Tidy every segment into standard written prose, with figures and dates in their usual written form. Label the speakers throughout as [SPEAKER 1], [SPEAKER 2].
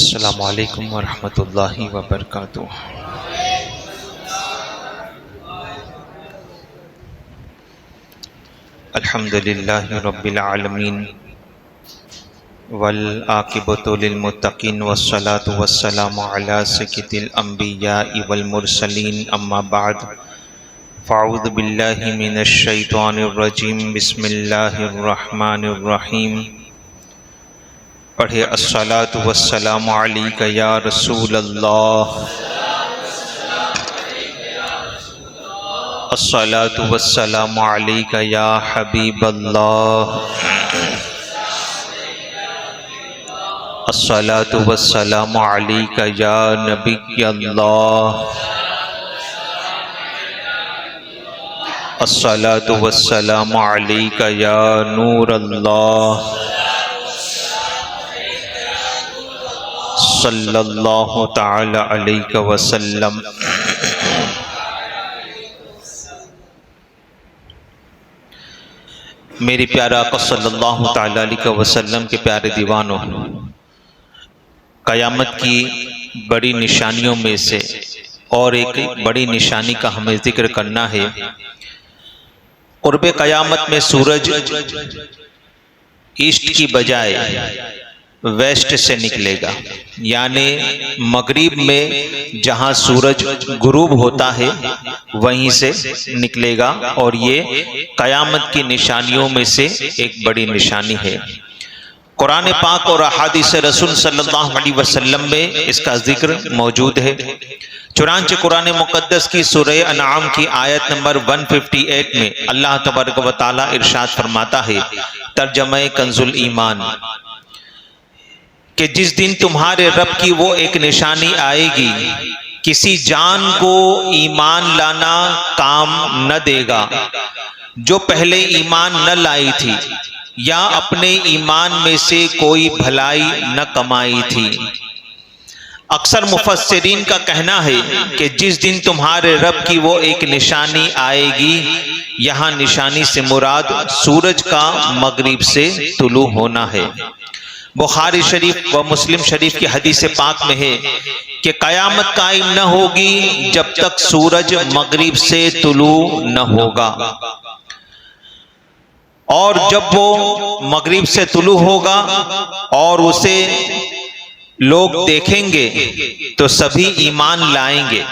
[SPEAKER 1] السلام علیکم ورحمۃ اللہ وبرکاتہ۔ الحمد للہ رب العالمین والعاقبۃ للمتقین والصلاة والسلام علی سید الانبیاء والمرسلین، اما بعد فاعوذ باللہ من الشیطان الرجیم، بسم اللہ الرحمن الرحیم۔ پڑھے الصلاۃ والسلام علیک یا رسول اللہ، الصلاۃ والسلام علیک یا حبیب اللہ، الصلاۃ والسلام علیک یا نبی اللہ، الصلاۃ والسلام علیک یا نور اللہ، صلی اللہ تعالی علیہ وسلم۔ میری پیارا آقا صلی اللہ تعالی علیہ وسلم کے پیارے دیوانوں، قیامت کی بڑی نشانیوں میں سے اور ایک بڑی نشانی کا ہمیں ذکر کرنا ہے۔ قرب قیامت میں سورج ایسٹ کی بجائے ویسٹ سے نکلے گا، یعنی مغرب میں جہاں سورج غروب ہوتا ہے وہیں سے نکلے گا، اور یہ قیامت کی نشانیوں میں سے ایک بڑی نشانی ہے۔ قرآن پاک اور احادیث رسول صلی اللہ علیہ وسلم میں اس کا ذکر موجود ہے۔ چنانچہ قرآن مقدس کی سورہ انعام کی آیت نمبر 158 میں اللہ تبارک و تعالی ارشاد فرماتا ہے، ترجمہ کنز الایمان، کہ جس دن تمہارے رب کی وہ ایک نشانی آئے گی، کسی جان کو ایمان لانا کام نہ دے گا جو پہلے ایمان نہ لائی تھی یا اپنے ایمان میں سے کوئی بھلائی نہ کمائی تھی۔ اکثر مفسرین کا کہنا ہے کہ جس دن تمہارے رب کی وہ ایک نشانی آئے گی، یہاں نشانی سے مراد سورج کا مغرب سے طلوع ہونا ہے۔ بخاری شریف و مسلم شریف کی حدیث پاک میں ہے کہ قیامت قائم نہ ہوگی جب تک سورج مغرب سے طلوع نہ ہوگا، اور جب وہ مغرب سے طلوع ہوگا اور اسے لوگ دیکھیں گے تو سبھی ایمان لائیں گے۔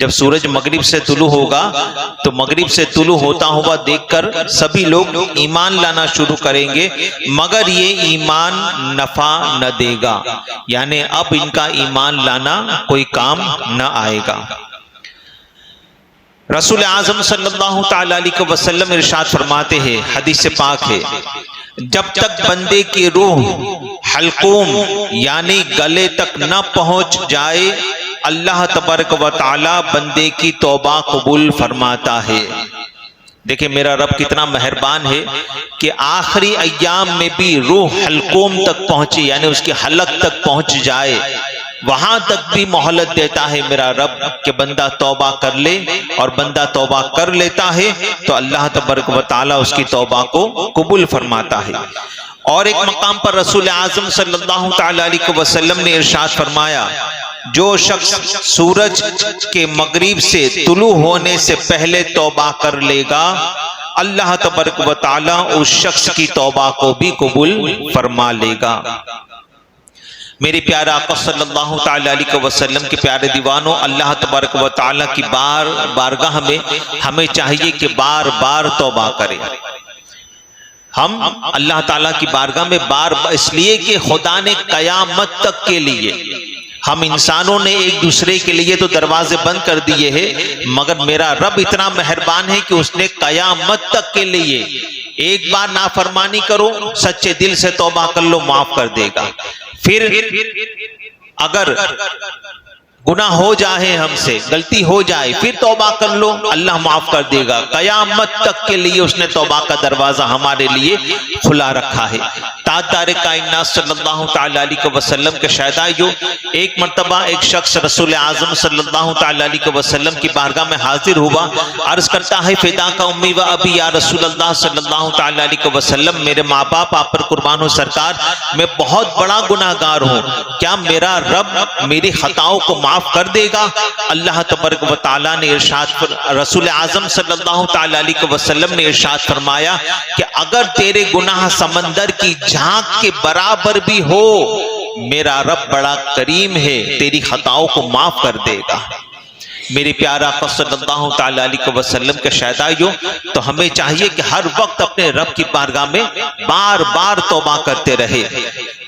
[SPEAKER 1] جب سورج مغرب سے طلوع ہوگا تو مغرب سے طلوع ہوتا ہوا دیکھ کر سبھی لوگ ایمان لانا شروع کریں گے، مگر یہ ایمان نفع نہ دے گا، یعنی اب ان کا ایمان لانا کوئی کام نہ آئے گا۔ رسول اعظم صلی اللہ تعالی علیہ وسلم ارشاد فرماتے ہیں، حدیث پاک ہے، جب تک بندے کی روح حلقوم یعنی گلے تک نہ پہنچ جائے، اللہ تبارک و تعالی بندے کی توبہ قبول فرماتا ہے۔ دیکھیں میرا رب کتنا مہربان ہے کہ آخری ایام میں بھی روح حلقوم تک پہنچے، یعنی اس کی حلق تک پہنچ جائے، وہاں تک بھی مہلت دیتا ہے میرا رب کہ بندہ توبہ کر لے، اور بندہ توبہ کر لیتا ہے تو اللہ تبارک و تعالی اس کی توبہ کو قبول فرماتا ہے۔ اور ایک مقام پر رسول اعظم صلی اللہ تعالی علیہ وسلم نے ارشاد فرمایا، جو شخص سورج کے مغرب سے طلوع ہونے سے پہلے توبہ کر لے گا، اللہ تبارک و تعالی اس شخص کی توبہ کو بھی قبول فرما لے گا۔ میری پیارا آقا صلی اللہ تعالی علیہ وسلم کے پیارے دیوانوں، اللہ تبارک و تعالی کی بارگاہ میں ہمیں چاہیے کہ بار بار توبہ کریں۔ ہم اللہ تعالیٰ کی بارگاہ میں بار اس لیے کہ خدا نے قیامت تک کے لیے، ہم انسانوں نے ایک دوسرے کے لیے تو دروازے بند کر دیے ہیں، مگر میرا رب اتنا مہربان ہے کہ اس نے قیامت تک کے لیے ایک بار نافرمانی کرو، سچے دل سے توبہ کر لو، معاف کر دے گا۔ پھر اگر گناہ ہو جائے ہم سے، غلطی ہو جائے، پھر توبہ کر لو، اللہ معاف کر دے گا۔ قیامت تک کے لیے اس نے توبہ کا دروازہ ہمارے لیے کھلا رکھا ہے۔ تاجدار کائنات صلی اللہ تعالی علیہ وسلم کے شہدائیوں، ایک مرتبہ ایک شخص رسول اعظم صلی اللہ تعالی علیہ وسلم کی بارگاہ میں حاضر ہوا، عرض کرتا ہے فدا کا امی و ابی یا رسول اللہ صلی اللہ تعالی علیہ وسلم، میرے ماں باپ آپ پر قربان ہو سرکار، میں بہت بڑا گناہ گار ہوں، کیا میرا رب میری خطاؤں کو معاف کر دے گا؟ اللہ تبارک و تعالیٰ نے رسول اعظم صلی اللہ تعالی علیہ وسلم نے ارشاد فرمایا کہ اگر تیرے گناہ سمندر کی جھانک کے برابر بھی ہو، میرا رب بڑا کریم ہے، تیری خطاؤں کو معاف کر دے گا۔ میرے پیارا آقا صلی اللہ تعالی علیہ وسلم کے شہدائیوں، تو ہمیں چاہیے کہ ہر وقت اپنے رب کی بارگاہ میں بار بار توبہ کرتے رہے،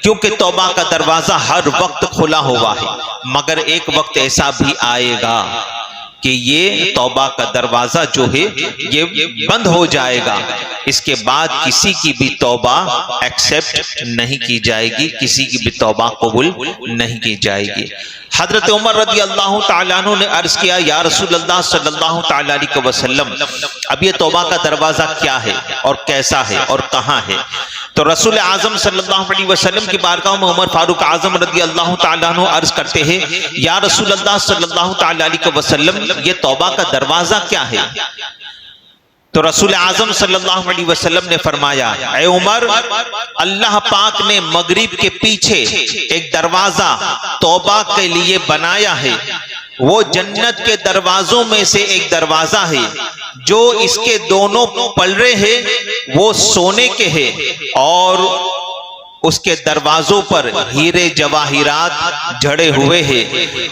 [SPEAKER 1] کیونکہ توبہ کا دروازہ ہر وقت کھلا ہوا ہے، مگر ایک وقت ایسا بھی آئے گا کہ یہ توبہ کا دروازہ جو ہے یہ بند ہو جائے گا، اس کے بعد کسی کی بھی توبہ ایکسپٹ نہیں کی جائے گی، کسی کی بھی توبہ قبول نہیں کی جائے گی۔ حضرت عمر رضی اللہ تعالیٰ عنہ نے عرض کیا یا رسول اللہ صلی اللہ تعالیٰ علیہ وسلم، اب یہ توبہ کا دروازہ کیا ہے اور کیسا ہے اور کہاں ہے؟ تو رسول اعظم صلی اللہ علیہ وسلم کی بارگاہ میں عمر فاروق اعظم رضی اللہ تعالیٰ عنہ عرض کرتے ہیں یا رسول اللہ صلی اللہ تعالیٰ علیہ وسلم، یہ توبہ کا دروازہ کیا ہے؟ تو رسول اعظم صلی اللہ علیہ وسلم نے فرمایا اے عمر، اللہ پاک نے مغرب کے پیچھے ایک دروازہ توبہ کے لیے بنایا ہے، وہ جنت کے دروازوں میں سے ایک دروازہ ہے، جو اس کے دونوں پلڑے ہیں وہ سونے کے ہیں، اور اس کے دروازوں پر ہیرے جواہرات جڑے ہوئے ہیں،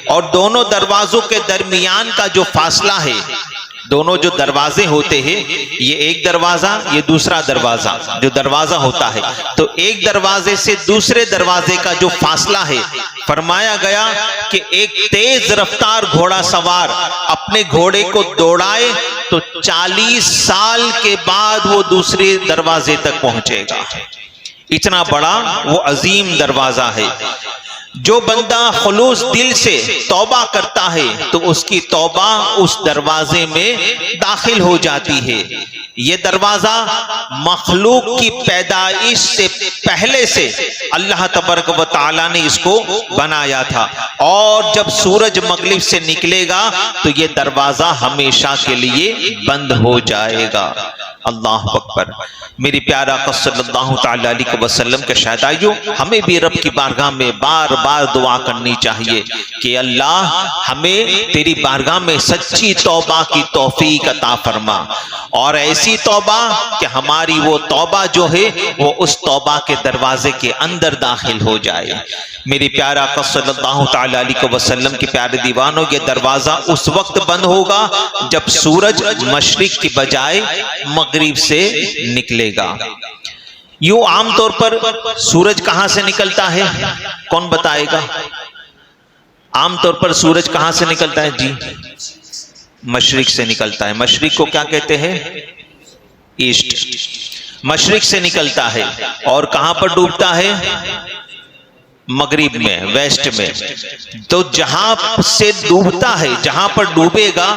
[SPEAKER 1] اور دونوں دروازوں کے درمیان کا جو فاصلہ ہے، دونوں جو دروازے ہوتے ہیں، یہ ایک دروازہ یہ دوسرا دروازہ جو دروازہ ہوتا ہے، تو ایک دروازے سے دوسرے دروازے کا جو فاصلہ ہے، فرمایا گیا کہ ایک تیز رفتار گھوڑا سوار اپنے گھوڑے کو دوڑائے تو 40 سال کے بعد وہ دوسرے دروازے تک پہنچے گا۔ اتنا بڑا وہ عظیم دروازہ ہے۔ جو بندہ خلوص دل سے توبہ کرتا ہے تو اس کی توبہ اس دروازے میں داخل ہو جاتی ہے۔ یہ دروازہ مخلوق کی پیدائش سے پہلے سے اللہ تبارک و تعالیٰ نے اس کو بنایا تھا، اور جب سورج مغرب سے نکلے گا تو یہ دروازہ ہمیشہ کے لیے بند ہو جائے گا۔ اللہ اکبر۔ میری پیارا آقا صلی اللہ تعالی علیہ وسلم کے شہدائیوں، ہمیں بھی رب کی بارگاہ میں بار بار دعا کرنی چاہیے کہ اللہ ہمیں تیری بارگاہ میں سچی توبہ کی توفیق عطا فرما، اور ایسی توبہ کہ ہماری وہ توبہ جو ہے وہ اس توبہ کے دروازے کے اندر داخل ہو جائے۔ میری پیارا آقا صلی اللہ تعالی علیہ وسلم کے پیارے دیوانوں، یہ دروازہ اس وقت بند ہوگا جب سورج مشرق کی بجائے مغرب سے نکلے گا۔ یوں عام طور پر سورج کہاں سے نکلتا ہے؟ کون بتائے گا؟ عام طور پر سورج کہاں سے نکلتا ہے؟ جی، مشرق سے نکلتا ہے۔ مشرق کو کیا کہتے ہیں؟ ایسٹ۔ مشرق سے نکلتا ہے اور کہاں پر ڈوبتا ہے؟ مغرب میں، ویسٹ میں۔ تو جہاں سے ڈوبتا ہے، جہاں پر ڈوبے گا،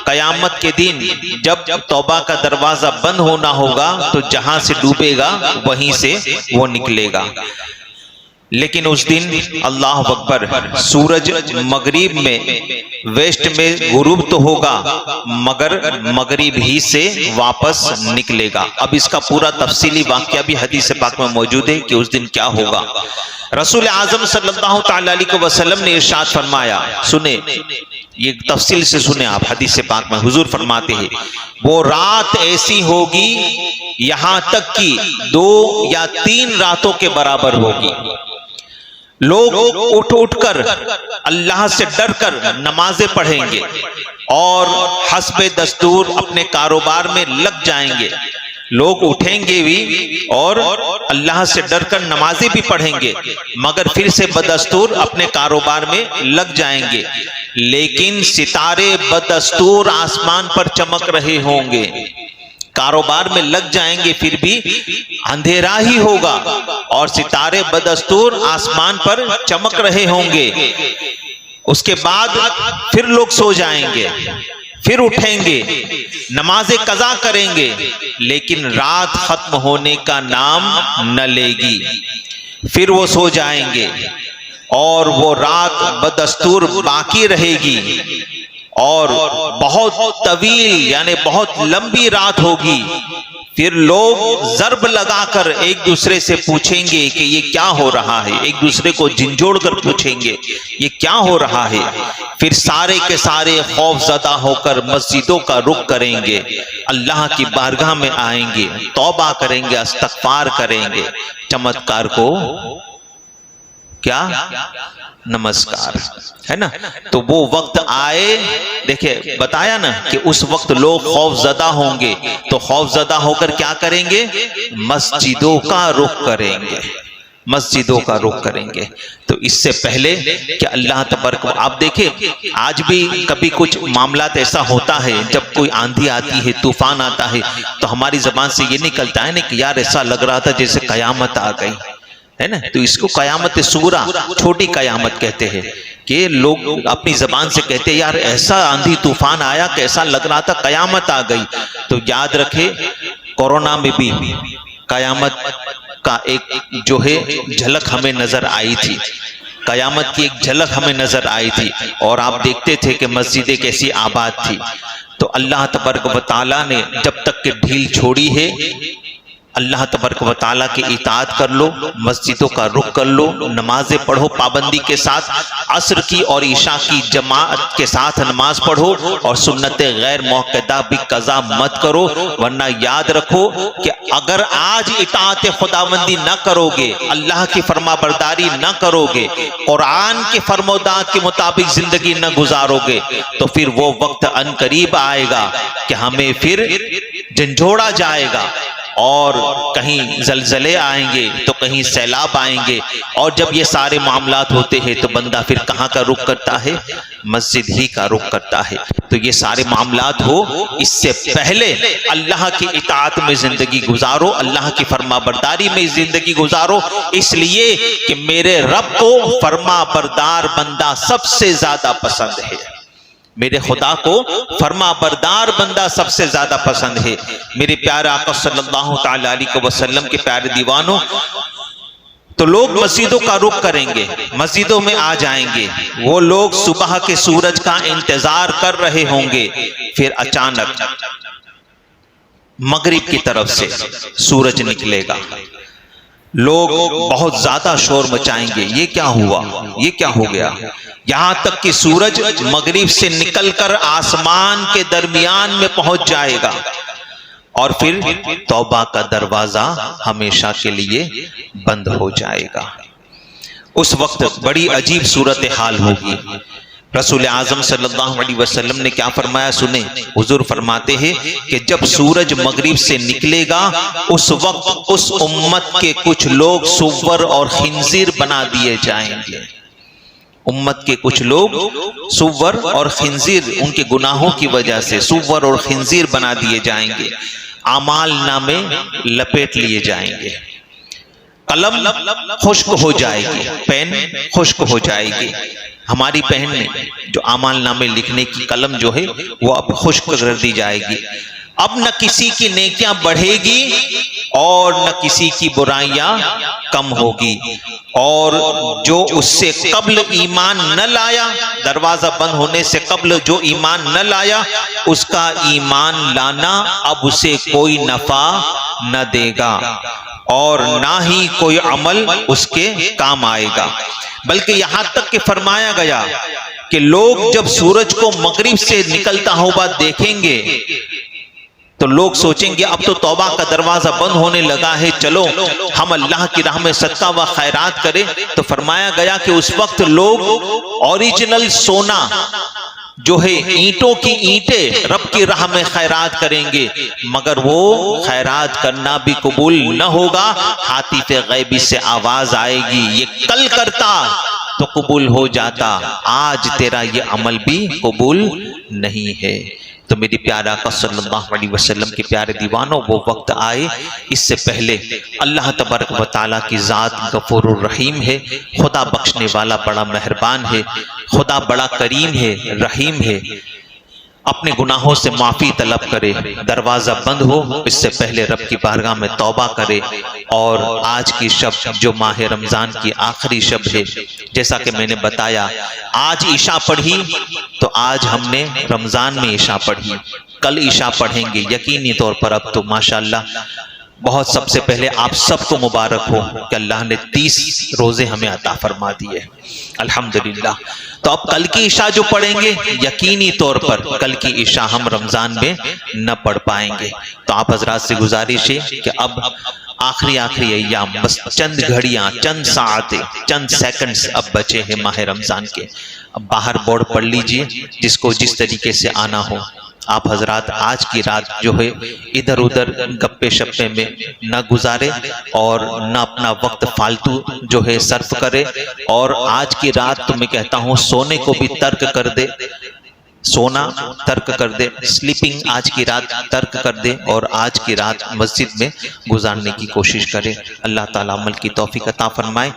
[SPEAKER 1] قیامت کے دن جب توبہ کا دروازہ بند ہونا ہوگا تو جہاں سے ڈوبے گا وہیں سے وہ نکلے گا۔ لیکن اس دن اللہ اکبر، سورج مغرب میں، ویسٹ میں غروب تو ہوگا مگر مغرب ہی سے واپس نکلے گا۔ اب اس کا پورا تفصیلی واقعہ بھی حدیث پاک میں موجود ہے کہ اس دن کیا ہوگا۔ رسول اعظم صلی اللہ تعالی علیہ وسلم نے ارشاد فرمایا، سنیں یہ تفصیل سے سنیں آپ، حدیث پاک میں حضور فرماتے ہیں وہ رات ایسی ہوگی یہاں تک کہ 2 یا 3 راتوں کے برابر ہوگی۔ لوگ اٹھ کر اللہ سے ڈر کر نمازیں پڑھیں گے اور حسب دستور اپنے کاروبار میں لگ جائیں گے۔ لوگ اٹھیں گے بھی اور اللہ سے ڈر کر نمازیں بھی پڑھیں گے، مگر پھر سے بدستور اپنے کاروبار میں لگ جائیں گے۔ لیکن ستارے بدستور آسمان پر چمک رہے ہوں گے، کاروبار میں لگ جائیں گے پھر بھی اندھیرا ہی ہوگا، اور ستارے بدستور آسمان پر چمک رہے ہوں گے۔ اس کے بعد پھر لوگ سو جائیں گے، پھر اٹھیں گے، نماز قضا کریں گے، لیکن رات ختم ہونے کا نام نہ لے گی۔ پھر وہ سو جائیں گے اور وہ رات بدستور باقی رہے گی، اور بہت طویل یعنی بہت لمبی رات ہوگی۔ پھر لوگ ضرب لگا کر ایک دوسرے سے پوچھیں گے کہ یہ کیا ہو رہا ہے، ایک دوسرے کو جھنجھوڑ کر پوچھیں گے یہ کیا ہو رہا ہے۔ پھر سارے کے سارے خوف زدہ ہو کر مسجدوں کا رخ کریں گے، اللہ کی بارگاہ میں آئیں گے، توبہ کریں گے، استغفار کریں گے۔ چمتکار کو کیا نمسکار ہے نا۔ تو وہ وقت آئے، دیکھیں بتایا نا کہ اس وقت لوگ خوف زدہ ہوں گے، تو خوف زدہ ہو کر کیا کریں گے؟ مسجدوں کا رخ کریں گے، مسجدوں کا رخ کریں گے۔ تو اس سے پہلے کہ اللہ تبارک، آپ دیکھیں آج بھی کبھی کچھ معاملات ایسا ہوتا ہے، جب کوئی آندھی آتی ہے، طوفان آتا ہے، تو ہماری زبان سے یہ نکلتا ہے نا کہ یار ایسا لگ رہا تھا جیسے قیامت آ گئی ہے نا۔ تو اس کو قیامت صغریٰ، چھوٹی قیامت کہتے ہیں، کہ لوگ اپنی زبان سے کہتے ہیں یار ایسا آندھی طوفان آیا کہ ایسا لگ رہا تھا قیامت آ گئی۔ تو یاد رکھے کورونا میں بھی قیامت کا ایک جو ہے جھلک ہمیں نظر آئی تھی، قیامت کی ایک جھلک ہمیں نظر آئی تھی، اور آپ دیکھتے تھے کہ مسجدیں کیسی آباد تھی۔ تو اللہ تبارک و تعالیٰ نے جب تک کہ ڈھیل چھوڑی ہے، اللہ تبارک و تعالیٰ کی اطاعت کر لو، مسجدوں کا رخ کر لو، نمازیں پڑھو پابندی کے ساتھ، عصر کی اور عشاء کی جماعت کے ساتھ نماز پڑھو، اور سنت غیر موقدہ بھی قضا مت کرو، ورنہ یاد رکھو کہ اگر آج اطاعت خداوندی نہ کرو گے، اللہ کی فرما برداری نہ کرو گے، قرآن کے فرمودات کے مطابق زندگی نہ گزارو گے، تو پھر وہ وقت ان قریب آئے گا کہ ہمیں پھر جھنجھوڑا جائے گا، اور کہیں زلزلے آئیں گے تو کہیں سیلاب آئیں گے، اور جب یہ سارے معاملات ہوتے ہیں تو بندہ پھر کہاں کا رخ کرتا ہے؟ مسجد ہی کا رخ کرتا ہے۔ تو یہ سارے معاملات ہو اس سے پہلے اللہ کی اطاعت میں زندگی گزارو، اللہ کی فرما برداری میں زندگی گزارو، اس لیے کہ میرے رب کو فرما بردار بندہ سب سے زیادہ پسند ہے، میرے خدا کو فرما بردار بندہ سب سے زیادہ پسند ہے۔ میرے پیارے آقا صلی اللہ تعالی علیہ وسلم کے پیارے دیوانوں، تو لوگ مسجدوں کا رخ کریں گے، مسجدوں میں آ جائیں گے، وہ لوگ صبح کے سورج کا انتظار کر رہے ہوں گے، پھر اچانک مغرب کی طرف سے سورج نکلے گا، لوگ بہت زیادہ شور مچائیں گے، یہ کیا ہوا، یہ کیا ہو گیا، یہاں تک کہ سورج مغرب سے نکل کر آسمان کے درمیان میں پہنچ جائے گا، اور پھر توبہ کا دروازہ ہمیشہ کے لیے بند ہو جائے گا۔ اس وقت بڑی عجیب صورتحال ہوگی۔ رسول اعظم صلی اللہ علیہ وسلم نے کیا فرمایا سنیں، حضور فرماتے ہیں کہ جب سورج مغرب سے نکلے گا، اس وقت اس امت کے کچھ لوگ سور اور خنزیر بنا دیے جائیں گے، امت کے کچھ لوگ سور اور خنزیر، ان کے گناہوں کی وجہ سے سور اور خنزیر بنا دیے جائیں گے، اعمال نامے لپیٹ لیے جائیں گے، قلم خشک ہو جائے گی، پین خشک ہو جائے گی۔ ہماری بہن نے جو اعمال نامے لکھنے کی قلم جو ہے وہ اب خشک کر دی جائے گی، اب نہ کسی کی نیکیاں بڑھے گی اور نہ کسی کی برائیاں کم ہوگی، اور جو اس سے قبل ایمان نہ لایا، دروازہ بند ہونے سے قبل جو ایمان نہ لایا، اس کا ایمان لانا اب اسے کوئی نفع نہ دے گا، اور نہ ہی کوئی عمل اس کے کام آئے گا۔ بلکہ یہاں تک کہ فرمایا گیا کہ لوگ جب سورج کو مغرب سے نکلتا ہوا دیکھیں گے تو لوگ سوچیں گے اب تو توبہ کا دروازہ بند ہونے لگا ہے، چلو ہم اللہ کی راہ میں صدقہ و خیرات کریں۔ تو فرمایا گیا کہ اس وقت لوگ اوریجنل سونا جو ہے، اینٹوں کی اینٹیں رب کی راہ میں خیرات کریں گے، مگر وہ خیرات کرنا بھی قبول نہ ہوگا، ہاتف غیبی سے آواز آئے گی، یہ کل کرتا تو قبول ہو جاتا، آج تیرا یہ عمل بھی قبول نہیں ہے۔ تو میری پیارا آقا صلی اللہ علیہ وسلم کے پیارے دیوانوں، وہ وقت آئے اس سے پہلے اللہ تبارک و تعالیٰ کی ذات غفور الرحیم ہے، خدا بخشنے والا بڑا مہربان ہے، خدا بڑا کریم ہے، رحیم ہے۔ اپنے گناہوں سے معافی طلب کرے، دروازہ بند ہو اس سے پہلے رب کی بارگاہ میں توبہ کرے، اور آج کی شب جو ماہ رمضان کی آخری شب ہے، جیسا کہ میں نے بتایا آج عشاء پڑھی تو آج ہم نے رمضان میں عشاء پڑھی، کل عشاء پڑھیں گے یقینی طور پر۔ اب تو ماشاءاللہ بہت سب سے پہلے آپ سب کو مبارک ہو کہ اللہ نے 30 روزے ہمیں عطا فرما دیے، الحمدللہ۔ تو اب کل کی عشاء جو پڑھیں گے یقینی طور پر کل کی عشاء ہم رمضان میں نہ پڑھ پائیں گے۔ تو آپ حضرات سے گزارش ہے کہ اب آخری ایام، بس چند گھڑیاں، چند ساعتیں، چند سیکنڈز اب بچے ہیں ماہ رمضان کے۔ اب باہر بورڈ پڑھ لیجئے، جس کو جس طریقے سے آنا ہو۔ آپ حضرات آج کی رات جو ہے ادھر ادھر گپے شپے میں نہ گزارے، اور نہ اپنا وقت فالتو جو ہے صرف کرے، اور آج کی رات تو میں کہتا ہوں سونے کو بھی ترک کر دے، سونا ترک کر دے، سلیپنگ آج کی رات ترک کر دے، اور آج کی رات مسجد میں گزارنے کی کوشش کرے۔ اللہ تعالیٰ عمل کی توفیق عطا فرمائے۔